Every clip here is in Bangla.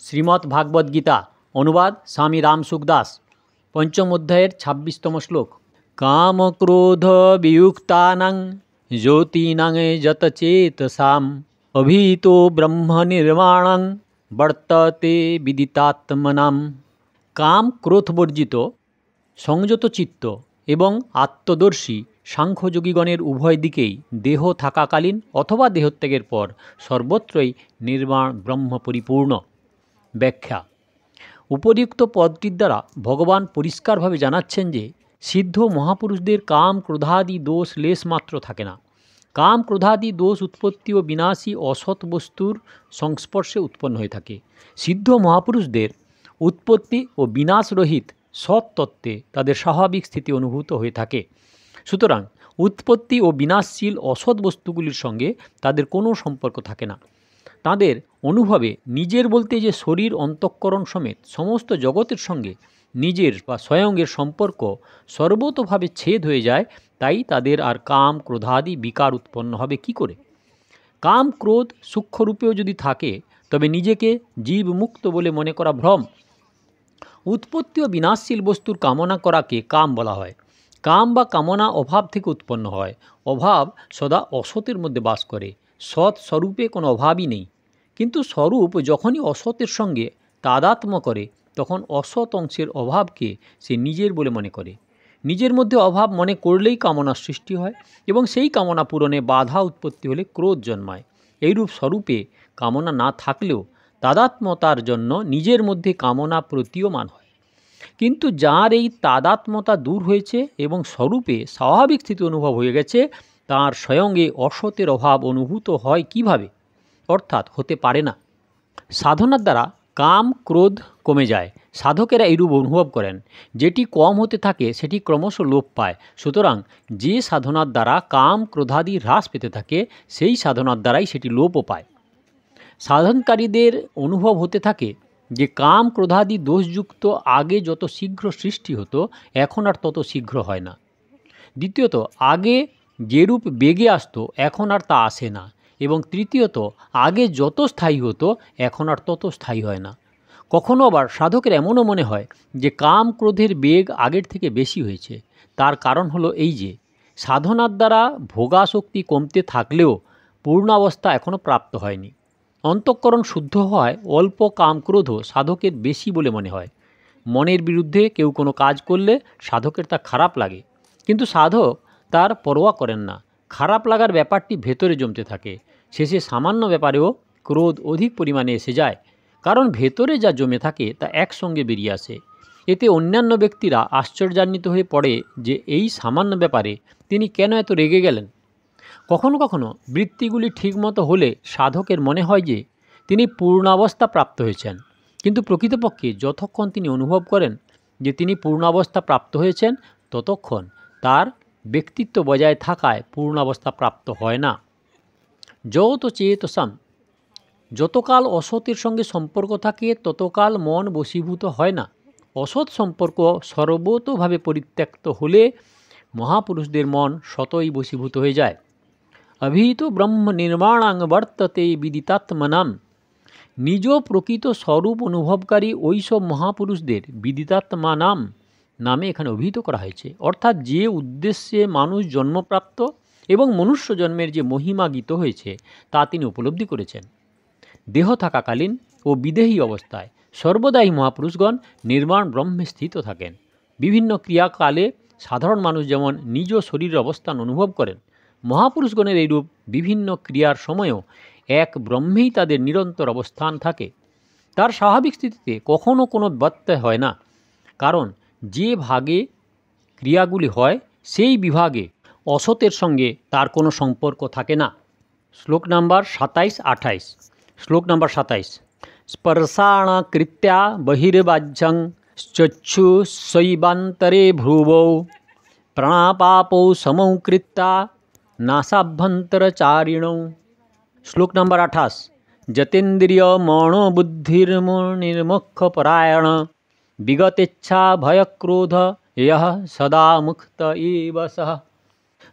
শ্রীমদ্ ভাগবত গীতা অনুবাদ স্বামী রাম সুখদাস। পঞ্চম অধ্যায়ের ২৬তম শ্লোক। কাম ক্রোধ বিযুক্তানাং জ্যোতিনাং যতচেতসাম অভিতো ব্রহ্ম নির্মাণং বর্ততে বিদিতাত্মনাম। কাম ক্রোধ বর্জিত, সংযত চিত্ত এবং আত্মদর্শী সাংখ্যযোগীগণের উভয় দিকেই দেহ থাকাকালীন অথবা দেহত্যাগের পর সর্বত্রই নির্বাণ ব্রহ্ম পরিপূর্ণ। ব্যাখ্যা। উপরিউক্ত পদটির দ্বারা ভগবান পরিষ্কারভাবে জানাচ্ছেন যে সিদ্ধ মহাপুরুষদের কাম ক্রোধাদি দোষ লেশমাত্র থাকে না। কাম ক্রোধাদি দোষ উৎপত্তি ও বিনাশী অসৎ বস্তুর সংস্পর্শে উৎপন্ন হয়ে থাকে। সিদ্ধ মহাপুরুষদের উৎপত্তি ও বিনাশরহিত সৎ তত্ত্বে তাদের স্বাভাবিক স্থিতি অনুভূত হয়ে থাকে। সুতরাং উৎপত্তি ও বিনাশশীল অসৎ বস্তুগুলির সঙ্গে তাদের কোনো সম্পর্ক থাকে না। তাদের অনুভবে নিজের বলতে যে শরীর অন্তঃকরণ সমেত সমস্ত জগতের সঙ্গে নিজের বা স্বয়ংয়ের সম্পর্ক সর্বতোভাবে ছেদ হয়ে যায়, তাই তাদের আর কাম ক্রোধাদি বিকার উৎপন্ন হবে কি করে? কাম ক্রোধ সূক্ষ্মরূপেও যদি থাকে তবে নিজেকে জীবমুক্ত বলে মনে করা ভ্রম। উৎপত্তি ও বিনাশশীল বস্তুর কামনা করাকে কাম বলা হয়। কাম বা কামনা অভাব থেকে উৎপন্ন হয়। অভাব সদা অসতের মধ্যে বাস করে। সৎ স্বরূপে কোনো অভাবই নেই, কিন্তু স্বরূপ যখনই অসতের সঙ্গে তাদাত্ম্য করে তখন অসৎ অংশের অভাবকে সে নিজের বলে মনে করে। নিজের মধ্যে অভাব মনে করলেই কামনার সৃষ্টি হয় এবং সেই কামনা পূরণে বাধা উৎপত্তি হলে ক্রোধ জন্মায়। এইরূপ স্বরূপে কামনা না থাকলেও তাদাত্ম্যতার জন্য নিজের মধ্যে কামনা প্রতীয়মান হয়। কিন্তু যার এই তাদাত্ম্যতা দূর হয়েছে এবং স্বরূপে স্বাভাবিক স্থিতি অনুভব হয়ে গেছে, তার স্বয়ংয়ে অসতের অভাব অনুভূত হয় কিভাবে? অর্থাৎ হতে পারে না। সাধনার দ্বারা কাম ক্রোধ কমে যায়। সাধকেরা এইরূপ অনুভব করেন। যেটি কম হতে থাকে সেটি ক্রমশ লোপ পায়। সুতরাং যে সাধনার দ্বারা কাম ক্রোধাদি হ্রাস পেতে থাকে সেই সাধনার দ্বারাই সেটি লোপও পায়। সাধনকারীদের অনুভব হতে থাকে যে কাম ক্রোধাদি দোষযুক্ত আগে যত শীঘ্র সৃষ্টি হতো এখন আর তত শীঘ্র হয় না। দ্বিতীয়ত, আগে যেরূপ বেগে আসতো এখন আর তা আসে না। এবং তৃতীয়ত, আগে যত স্থায়ী হতো এখন আর তত স্থায়ী হয় না। কখনো আবার সাধকের এমনও মনে হয় যে কাম ক্রোধের বেগ আগের থেকে বেশি হয়েছে। তার কারণ হলো এই যে সাধনার দ্বারা ভোগাসক্তি কমতে থাকলেও পূর্ণাবস্থা এখনও প্রাপ্ত হয়নি। অন্তঃকরণ শুদ্ধ হওয়ায় অল্প কাম ক্রোধও সাধকের বেশি বলে মনে হয়। মনের বিরুদ্ধে কেউ কোনো কাজ করলে সাধকের তা খারাপ লাগে, কিন্তু সাধক তার পরোয়া করেন না। খারাপ লাগার ব্যাপারটি ভেতরে জমতে থাকে। শেষে সামান্য ব্যাপারেও ক্রোধ অধিক পরিমাণে এসে যায়, কারণ ভেতরে যা জমে থাকে তা একসঙ্গে বেরিয়ে আসে। এতে অন্যান্য ব্যক্তিরা আশ্চর্যান্বিত হয়ে পড়ে যে এই সামান্য ব্যাপারে তিনি কেন এত রেগে গেলেন। কখনো কখনো বৃত্তিগুলি ঠিকমতো হলে সাধকের মনে হয় যে তিনি পূর্ণাবস্থা প্রাপ্ত হয়েছেন, কিন্তু প্রকৃতপক্ষে যতক্ষণ তিনি অনুভব করেন যে তিনি পূর্ণাবস্থা প্রাপ্ত হয়েছেন ততক্ষণ তার ব্যক্তিত্ব বজায় থাকায় পূর্ণাবস্থা প্রাপ্ত হয় না। যত চেতসাম, যতকাল অসতের সঙ্গে সম্পর্ক থাকে ততকাল মন বশীভূত হয় না। অসৎ সম্পর্ক সর্বতোভাবে পরিত্যক্ত হলে মহাপুরুষদের মন সতই বশীভূত হয়ে যায়। অভিহিত ব্রহ্ম নির্মাণাং বর্ততে বিদিতাত্মনাম। নিজ প্রকৃত স্বরূপ অনুভবকারী ওইসব মহাপুরুষদের বিদিতাত্মা নামে এখানে অভিহিত করা হয়েছে। অর্থাৎ যে উদ্দেশ্যে মানুষ জন্মপ্রাপ্ত এবং মনুষ্য জন্মের যে মহিমা গীত হয়েছে তা তিনি উপলব্ধি করেছেন। দেহ থাকাকালীন ও বিদেহী অবস্থায় সর্বদাই মহাপুরুষগণ নির্মাণ ব্রহ্মে স্থিত থাকেন। বিভিন্ন ক্রিয়াকালে সাধারণ মানুষ যেমন নিজ শরীরের অবস্থান অনুভব করেন, মহাপুরুষগণের এইরূপ বিভিন্ন ক্রিয়ার সময়ও এক ব্রহ্মেই তাদের নিরন্তর অবস্থান থাকে। তার স্বাভাবিক স্থিতিতে কখনও কোনো ব্যত্যয় হয় না, কারণ যে ভাগে ক্রিয়াগুলি হয় সেই বিভাগে অসতের সঙ্গে তার কোনো সম্পর্ক থাকে না। শ্লোক নাম্বার ২৭-২৮। শ্লোক নাম্বার ২৭। স্পর্শাণ কৃত্যা বহির্বাহ্যং চক্ষু শৈবান্তরে ভ্রুবৌ প্রাণাপাপৌ সমৌ কৃত্যা নাসাভ্যন্তরচারিণৌ। শ্লোক নাম্বার ২৮। যতেন্দ্রিয় মনোবুদ্ধির্মুনির্মোক্ষপরায়ণ বিগতেচ্ছা ভয়ক্রোধ ইয়ঃ সদা মুক্ত এব সঃ।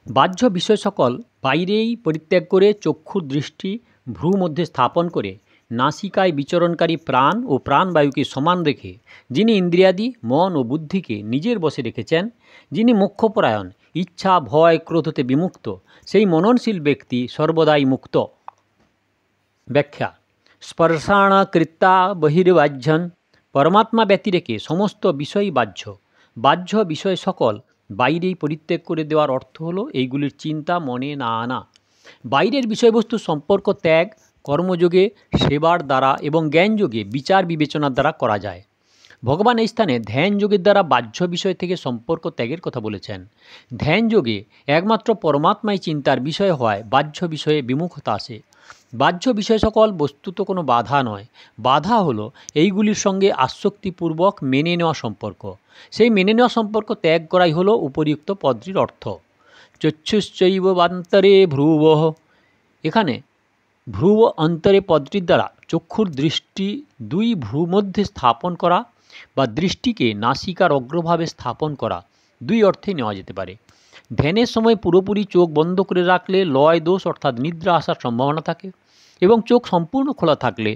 বাহ্য বিষয় সকল বাইরেই পরিত্যাগ করে চক্ষুর দৃষ্টি ভ্রু মধ্যে স্থাপন করে নাসিকায় বিচরণকারী প্রাণ ও প্রাণবায়ুকে সমান রেখে যিনি ইন্দ্রিয়াদি মন ও বুদ্ধিকে নিজের বশে রেখেছেন, যিনি মোক্ষপরায়ণ, ইচ্ছা ভয় ক্রোধ হতে বিমুক্ত, সেই মননশীল ব্যক্তি সর্বদাই মুক্ত। ব্যাখ্যা: স্পর্শাণ কৃত্তা বহির্বাহ্যন, পরমাত্মা ব্যতিরেকে সমস্ত বিষয়ই বাহ্য। বাহ্য বিষয় সকল বাইরেই পরিত্যাগ করে দেওয়ার অর্থ হলো এইগুলির চিন্তা মনে না আনা। বাইরের বিষয়বস্তু সম্পর্ক ত্যাগ কর্মযোগে, সেবার দ্বারা এবং জ্ঞানযোগে বিচার বিবেচনার দ্বারা করা যায়। ভগবান এই স্থানে ধ্যান যোগের দ্বারা বাহ্য বিষয় থেকে সম্পর্ক ত্যাগের কথা বলেছেন। ধ্যান যোগে একমাত্র পরমাত্মাই চিন্তার বিষয় হওয়ায় বাহ্য বিষয়ে বিমুখতা আসে। বাহ্য বিষয় সকল বস্তুত কোনো বাধা নয়, বাধা হলো এইগুলির সঙ্গে আসক্তিপূর্বক মেনে নেওয়া সম্পর্ক। সেই মেনে নেওয়া সম্পর্ক ত্যাগ করাই হলো উপরিউক্ত পদটির অর্থ। চক্ষুশ্চৈব বান্তরে ভ্রুব, এখানে ভ্রুব অন্তরে পদটির দ্বারা চক্ষুর দৃষ্টি দুই ভ্রু মধ্যে স্থাপন করা বা দৃষ্টিকে নাসিকার অগ্রভাবে স্থাপন করা, দুই অর্থে নেওয়া যেতে পারে। ধ্যানের সময় পুরোপুরি চোখ বন্ধ করে রাখলে লয় দোষ অর্থাৎ নিদ্রা আসার সম্ভাবনা থাকে, এবং চোখ সম্পূর্ণ খোলা থাকলে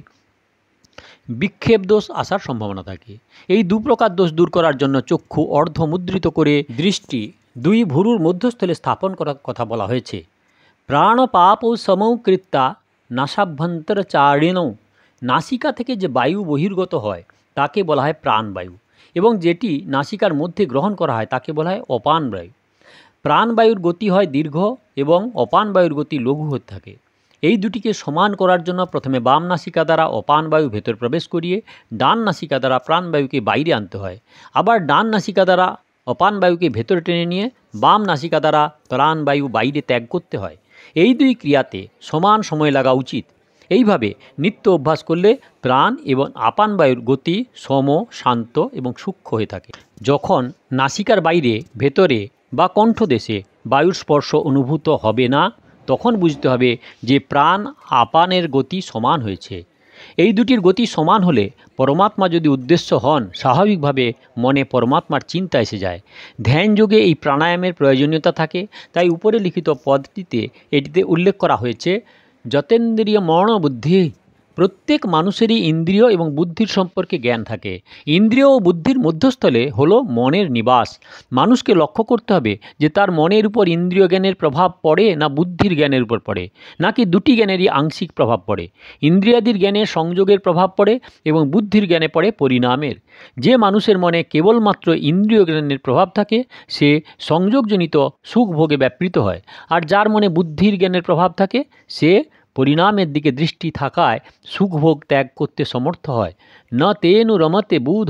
বিক্ষেপ দোষ আসার সম্ভাবনা থাকে। এই দু প্রকার দোষ দূর করার জন্য চক্ষু অর্ধমুদ্রিত করে দৃষ্টি দুই ভুরুর মধ্যস্থলে স্থাপন করার কথা বলা হয়েছে। প্রাণ পাপ ও সমৌ কৃত্তা নাসাভ্যন্তরচারিণৌ, নাসিকা থেকে যে বায়ু বহির্গত হয় তাকে বলা হয় প্রাণবায়ু, এবং যেটি নাসিকার মধ্যে গ্রহণ করা হয় তাকে বলা হয় অপান বায়ু। প্রাণবায়ুর গতি হয় দীর্ঘ এবং অপান বায়ুর গতি লঘু হতে থাকে। এই দুটিকে সমান করার জন্য প্রথমে বাম নাসিকা দ্বারা অপান বায়ু ভেতর প্রবেশ করিয়ে ডান নাসিকা দ্বারা প্রাণবায়ুকে বাইরে আনতে হয়। আবার ডান নাসিকা দ্বারা অপান বায়ুকে ভেতরে টেনে নিয়ে বাম নাসিকা দ্বারা প্রাণবায়ু বাইরে ত্যাগ করতে হয়। এই দুই ক্রিয়াতে সমান সময় লাগা উচিত। এইভাবে নিত্য অভ্যাস করলে প্রাণ এবং আপান বায়ুর গতি সম, শান্ত এবং সূক্ষ্ম হয়ে থাকে। যখন নাসিকার বাইরে, ভেতরে বা কণ্ঠদেশে বায়ুর স্পর্শ অনুভূত হবে না, তখন বুঝতে হবে যে প্রাণ আপানের গতি সমান হয়েছে। এই দুটির গতি সমান হলে পরমাত্মা যদি উদ্দেশ্য হন, স্বাভাবিকভাবে মনে পরমাত্মার চিন্তা এসে যায়। ধ্যান যোগে এই প্রাণায়ামের প্রয়োজনীয়তা থাকে, তাই উপরে লিখিত পদটিতে এটিতে উল্লেখ করা হয়েছে যতেন্দ্রিয় মন বুদ্ধি। প্রত্যেক মানুষেরই ইন্দ্রিয় এবং বুদ্ধির সম্পর্কে জ্ঞান থাকে। ইন্দ্রিয় ও বুদ্ধির মধ্যস্থলে হলো মনের নিবাস। মানুষকে লক্ষ্য করতে হবে যে তার মনের উপর ইন্দ্রিয় জ্ঞানের প্রভাব পড়ে না বুদ্ধির জ্ঞানের উপর পড়ে, নাকি দুটি জ্ঞানেরই আংশিক প্রভাব পড়ে। ইন্দ্রিয়াদির জ্ঞানে সংযোগের প্রভাব পড়ে এবং বুদ্ধির জ্ঞানে পড়ে পরিণামের। যে মানুষের মনে কেবলমাত্র ইন্দ্রিয় জ্ঞানের প্রভাব থাকে সে সংযোগজনিত সুখ ভোগে ব্যাপৃত হয়, আর যার মনে বুদ্ধির জ্ঞানের প্রভাব থাকে সে পরিণামের দিকে দৃষ্টি থাকায় সুখভোগ ত্যাগ করতে সমর্থ হয়। ন তেনু রমতে বুধ।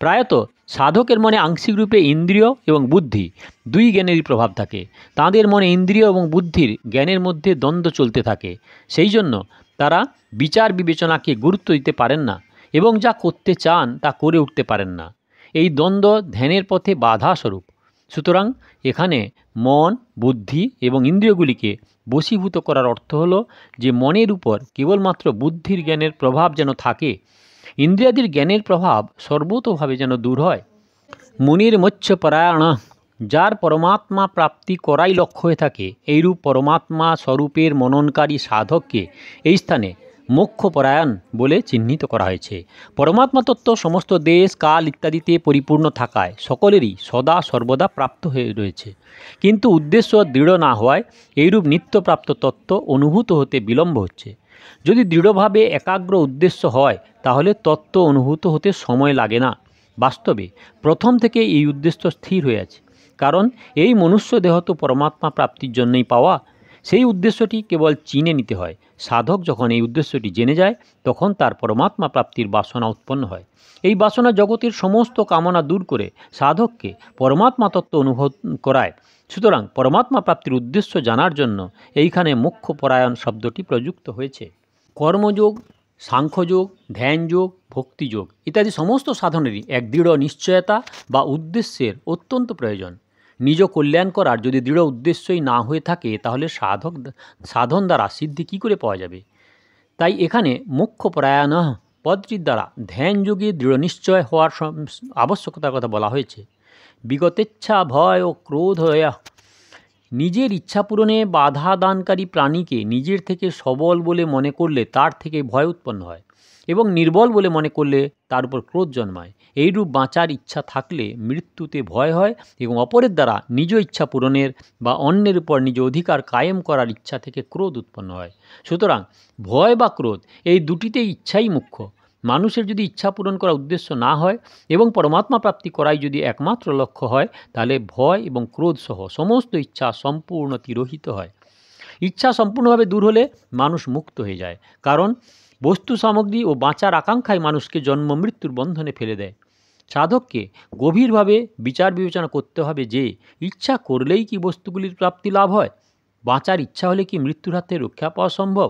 প্রায়ত সাধকের মনে আংশিক রূপে ইন্দ্রিয় এবং বুদ্ধি দুই জ্ঞানেরই প্রভাব থাকে। তাঁদের মনে ইন্দ্রিয় এবং বুদ্ধির জ্ঞানের মধ্যে দ্বন্দ্ব চলতে থাকে। সেই জন্য তারা বিচার বিবেচনাকে গুরুত্ব দিতে পারেন না এবং যা করতে চান তা করে উঠতে পারেন না। এই দ্বন্দ্ব ধ্যানের পথে বাধা স্বরূপ। সুতরাং এখানে মন, বুদ্ধি এবং ইন্দ্রিয়গুলিকে বশীভূত করার অর্থ হলো যে মনের উপর কেবলমাত্র বুদ্ধির জ্ঞানের প্রভাব যেন থাকে, ইন্দ্রিয়াদির জ্ঞানের প্রভাব সর্বতোভাবে যেন দূর হয়। মুনির মোক্ষপরায়ণ, যার পরমাত্মা প্রাপ্তি করাই লক্ষ্য হয়ে থাকে, এইরূপ পরমাত্মা স্বরূপের মননকারী সাধককে এই স্থানে মোক্ষপরায়ণ বলে চিহ্নিত করা হয়েছে। পরমাত্মা তত্ত্ব সমস্ত দেশ কাল ইত্যাদিতে পরিপূর্ণ থাকায় সকলেরই সদা সর্বদা প্রাপ্ত হয়ে রয়েছে, কিন্তু উদ্দেশ্য দৃঢ় না হওয়ায় এইরূপ নিত্যপ্রাপ্ত তত্ত্ব অনুভূত হতে বিলম্ব হচ্ছে। যদি দৃঢ়ভাবে একাগ্র উদ্দেশ্য হয় তাহলে তত্ত্ব অনুভূত হতে সময় লাগে না। বাস্তবে প্রথম থেকে এই উদ্দেশ্য স্থির হয়ে আছে, কারণ এই মনুষ্য দেহ তো পরমাত্মা প্রাপ্তির জন্যই পাওয়া। সেই উদ্দেশ্যটি কেবল চিনে নিতে হয়। সাধক যখন এই উদ্দেশ্যটি জেনে যায় তখন তার পরমাত্মা প্রাপ্তির বাসনা উৎপন্ন হয়। এই বাসনা জগতের সমস্ত কামনা দূর করে সাধককে পরমাত্মা তত্ত্ব অনুভব করায়। সুতরাং পরমাত্মা প্রাপ্তির উদ্দেশ্য জানার জন্য এইখানে মোক্ষপরায়ণ শব্দটি প্রযুক্ত হয়েছে। কর্মযোগ, সাংখ্যযোগ, ধ্যানযোগ, ভক্তিযোগ ইত্যাদি সমস্ত সাধনেরই এক দৃঢ় নিশ্চয়তা বা উদ্দেশ্যের অত্যন্ত প্রয়োজন। নিজ কল্যাণ করার যদি দৃঢ় উদ্দেশ্যই না হয়ে থাকে তাহলে সাধন দ্বারা সিদ্ধি কী করে পাওয়া যাবে? তাই এখানে মোক্ষপরায়ণ পদটির দ্বারা ধ্যানযোগে দৃঢ় নিশ্চয় হওয়ার আবশ্যকতার কথা বলা হয়েছে। বিগতেচ্ছা ভয় ও ক্রোধ নিজের ইচ্ছা পূরণে বাধা দানকারী প্রাণীকে নিজের থেকে সবল বলে মনে করলে তার থেকে ভয় উৎপন্ন হয় এবং নির্বল বলে মনে করলে তার উপর ক্রোধ জন্মায়। এইরূপ বাঁচার ইচ্ছা থাকলে মৃত্যুতে ভয় হয় এবং অপরের দ্বারা নিজ ইচ্ছা পূরণের বা অন্যের উপর নিজ অধিকার কায়েম করার ইচ্ছা থেকে ক্রোধ উৎপন্ন হয়। সুতরাং ভয় বা ক্রোধ এই দুটিতেই ইচ্ছাই মুখ্য। মানুষের যদি ইচ্ছা পূরণ করার উদ্দেশ্য না হয় এবং পরমাত্মা প্রাপ্তি করাই যদি একমাত্র লক্ষ্য হয়, তাহলে ভয় এবং ক্রোধ সহ সমস্ত ইচ্ছা সম্পূর্ণ তিরোহিত হয়। ইচ্ছা সম্পূর্ণভাবে দূর হলে মানুষ মুক্ত হয়ে যায়, কারণ বস্তু সামগ্রী ও বাঁচার আকাঙ্ক্ষায় মানুষকে জন্ম মৃত্যুর বন্ধনে ফেলে দেয়। সাধককে গভীরভাবে বিচার বিবেচনা করতে হবে যে ইচ্ছা করলেই কি বস্তুগুলির প্রাপ্তি লাভ হয়? বাঁচার ইচ্ছা হলে কি মৃত্যুর হাতে রক্ষা পাওয়া সম্ভব?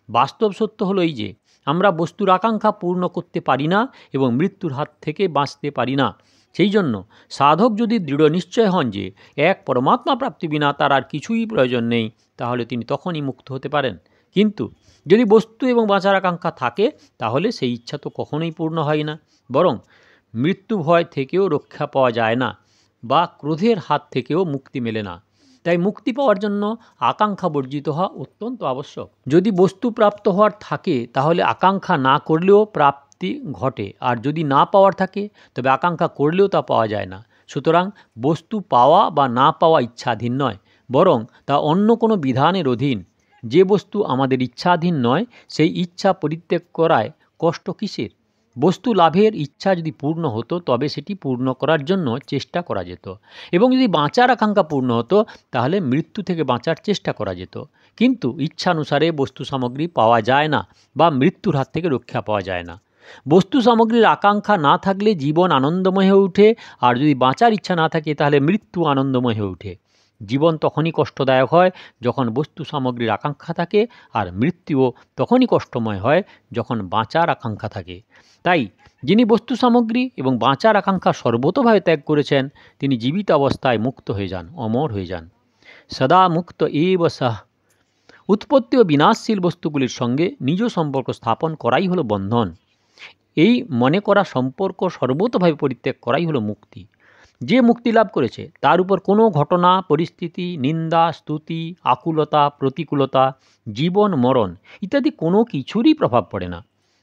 বাস্তব সত্য হলো এই যে আমরা বস্তুর আকাঙ্ক্ষা পূর্ণ করতে পারি না এবং মৃত্যুর হাত থেকে বাঁচতে পারি না। সেই জন্য সাধক যদি দৃঢ় নিশ্চয় হন যে এক পরমাত্মা প্রাপ্তি বিনা তার আর কিছুই প্রয়োজন নেই, তাহলে তিনি তখনই মুক্ত হতে পারেন। কিন্তু যদি বস্তু এবং বাঁচার আকাঙ্ক্ষা থাকে, তাহলে সেই ইচ্ছা তো কখনোই পূর্ণ হয় না, বরং মৃত্যু ভয় থেকেও রক্ষা পাওয়া যায় না বা ক্রোধের হাত থেকেও মুক্তি মেলে না। তাই মুক্তি পাওয়ার জন্য আকাঙ্ক্ষা বর্জিত হওয়া অত্যন্ত আবশ্যক। যদি বস্তু প্রাপ্ত হওয়ার থাকে, তাহলে আকাঙ্ক্ষা না করলেও প্রাপ্তি ঘটে, আর যদি না পাওয়ার থাকে, তবে আকাঙ্ক্ষা করলেও তা পাওয়া যায় না। সুতরাং বস্তু পাওয়া বা না পাওয়া ইচ্ছাধীন নয়, বরং তা অন্য কোনো বিধানের অধীন। যে বস্তু আমাদের ইচ্ছাধীন নয়, সেই ইচ্ছা পরিত্যাগ করায় কষ্ট কিসের? বস্তু লাভের ইচ্ছা যদি পূর্ণ হতো, তবে সেটি পূর্ণ করার জন্য চেষ্টা করা যেত, এবং যদি বাঁচার আকাঙ্ক্ষা পূর্ণ হতো, তাহলে মৃত্যু থেকে বাঁচার চেষ্টা করা যেত। কিন্তু ইচ্ছানুসারে বস্তু সামগ্রী পাওয়া যায় না বা মৃত্যুর হাত থেকে রক্ষা পাওয়া যায় না। বস্তু সামগ্রীর আকাঙ্ক্ষা না থাকলে জীবন আনন্দময় হয়ে ওঠে, আর যদি বাঁচার ইচ্ছা না থাকে, তাহলে মৃত্যু আনন্দময় হয়ে ওঠে। জীবন তখনই কষ্টদায়ক হয় যখন বস্তু সামগ্রীর আকাঙ্ক্ষা থাকে, আর মৃত্যুও তখনই কষ্টময় হয় যখন বাঁচার আকাঙ্ক্ষা থাকে। তাই যিনি বস্তু সামগ্রী এবং বাঁচার আকাঙ্ক্ষা সর্বতোভাবে ত্যাগ করেছেন, তিনি জীবিত অবস্থায় মুক্ত হয়ে যান, অমর হয়ে যান। সদা মুক্ত এব সহ। উৎপত্তি ও বিনাশশীল বস্তুগুলির সঙ্গে নিজ সম্পর্ক স্থাপন করাই হলো বন্ধন। এই মনে করা সম্পর্ক সর্বতোভাবে পরিত্যাগ করাই হলো মুক্তি। যে মুক্তি লাভ করেছে তার উপর কোনো ঘটনা, পরিস্থিতি, নিন্দা, স্তুতি, আকুলতা, প্রতিকূলতা, জীবন মরণ ইত্যাদি কোনো কিছুরই প্রভাব পড়ে না।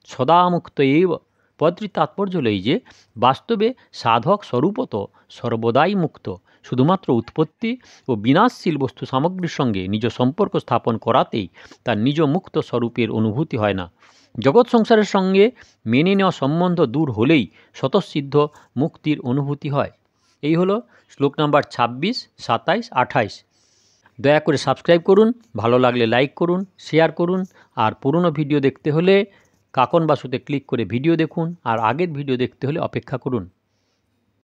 সদা মুক্ত এব পদটির তাৎপর্য হল এই যে বাস্তবে সাধক স্বরূপত সর্বদাই মুক্ত। শুধুমাত্র উৎপত্তি ও বিনাশশীল বস্তু সামগ্রীর সঙ্গে নিজ সম্পর্ক স্থাপন করাতেই তার নিজ মুক্ত স্বরূপের অনুভূতি হয় না। জগৎ সংসারের সঙ্গে মেনে নেওয়া সম্বন্ধ দূর হলেই স্বতঃসিদ্ধ মুক্তির অনুভূতি হয়। এই হলো শ্লোক নাম্বার 26, 27, 28। দয়া করে সাবস্ক্রাইব করুন, ভালো লাগলে লাইক করুন, শেয়ার করুন, আর পুরনো ভিডিও দেখতে হলে কাকন বাসুতে ক্লিক করে ভিডিও দেখুন, আর আগের ভিডিও দেখতে হলে অপেক্ষা করুন।